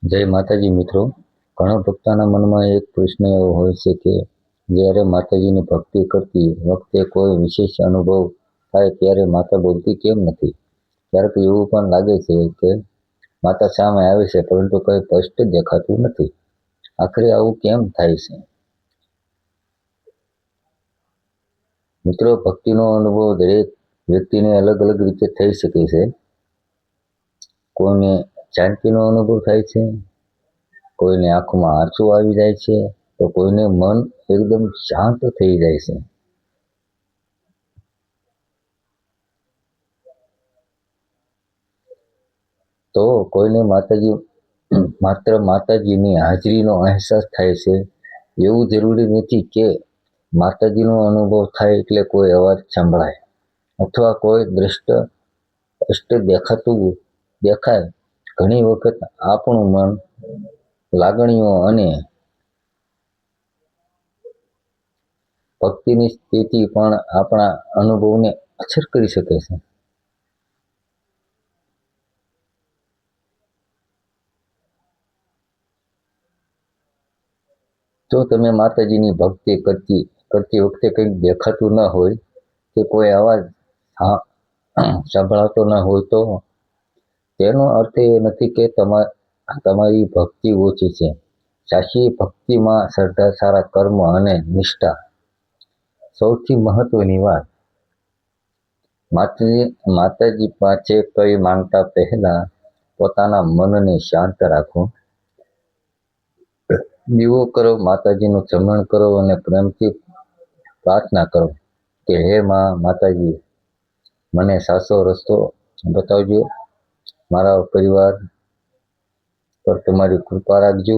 જય માતાજી મિત્રો। ઘણા ભક્તોના મનમાં એક પ્રશ્ન એવો હોય છે કે જ્યારે માતાજીની ભક્તિ કરતી વખતે કોઈ વિશેષ અનુભવ થાય ત્યારે માતા બોલતી કેમ નથી। ક્યારેક એવું પણ લાગે છે કે માતા સામે આવે છે પરંતુ કંઈ સ્પષ્ટ દેખાતું નથી। આખરે આવું કેમ થાય છે? મિત્રો, ભક્તિનો અનુભવ દરેક વ્યક્તિને અલગ અલગ રીતે થઈ શકે છે। કોઈને શાંતિનો અનુભવ થાય છે, કોઈને આંખમાં આંસુ આવી જાય છે, તો કોઈને મન એકદમ શાંત થઈ જાય છે। તો કોઈને માત્ર માતાજીની હાજરીનો અહેસાસ થાય છે। એવું જરૂરી નથી કે માતાજીનો અનુભવ થાય એટલે કોઈ અવાજ સંભળાય અથવા કોઈ દ્રષ્ટ દેખાય। ઘણી વખત આપણું મન, લાગણીઓ અને ભક્તિની સ્થિતિ પણ આપણા અનુભવને અસર કરી શકે છે। જો તમે માતાજીની ભક્તિ કરતી વખતે કંઈક દેખાતું ન હોય કે કોઈ અવાજ સંભળાતો ન હોય તો તેનો અર્થ એ નથી કે તમારી ભક્તિ ઓછી છે। સાચી ભક્તિમાં શ્રદ્ધા, સારા કર્મ અને નિષ્ઠા સૌથી મહત્વની વાત। માતાજી પાસે કંઈ માંગતા પહેલા પોતાના મનને શાંત રાખો, દીવો કરો, માતાજીનું સ્મરણ કરો અને પ્રેમથી પ્રાર્થના કરો કે હે માતાજી, મને સાચો રસ્તો બતાવજો, મારા પરિવાર પર તમારી કૃપા રાખજો।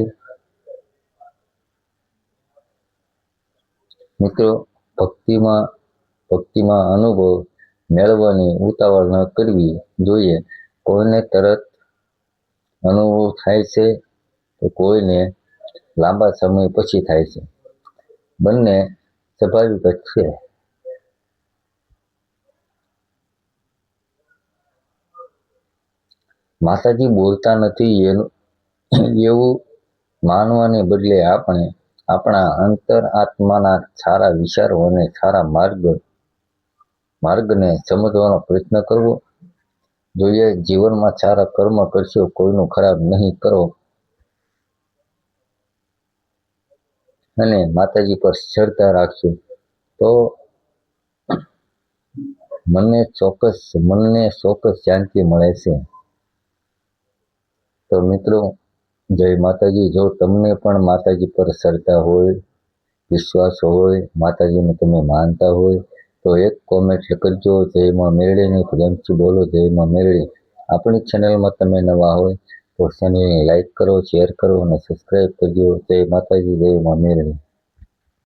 મિત્રો, ભક્તિમાં અનુભવ મેળવવાની ઉતાવળ ન કરવી જોઈએ। કોઈને તરત અનુભવ થાય છે તો કોઈને લાંબા સમય પછી થાય છે। બંને સ્વાભાવિક જ છે। માતાજી બોલતા નથી એવું માનવાને બદલે આપણે આપણા અંતર આત્માના સારા વિચારો અને સારા માર્ગને સમજવાનો પ્રયત્ન કરવો જોઈએ। જીવનમાં સારા કર્મ કરશો, કોઈનું ખરાબ નહીં કરો અને માતાજી પર શ્રદ્ધા રાખશો તો મનને ચોક્કસ શાંતિ મળે છે। તો મિત્રો, જય માતાજી। જો તમને પણ માતાજી પર શ્રદ્ધા હોય, વિશ્વાસ હોય, માતાજીને તમે માનતા હોય તો એક કોમેન્ટ કરજો, જય માં મેળવીને પ્રેમથી બોલો, જય માં મેળવી। આપણી ચેનલમાં તમે નવા હોય તો ચેનલને લાઈક કરો, શેર કરો અને સબસ્ક્રાઈબ કરજો। જય માતાજી, જય માં મેળવી।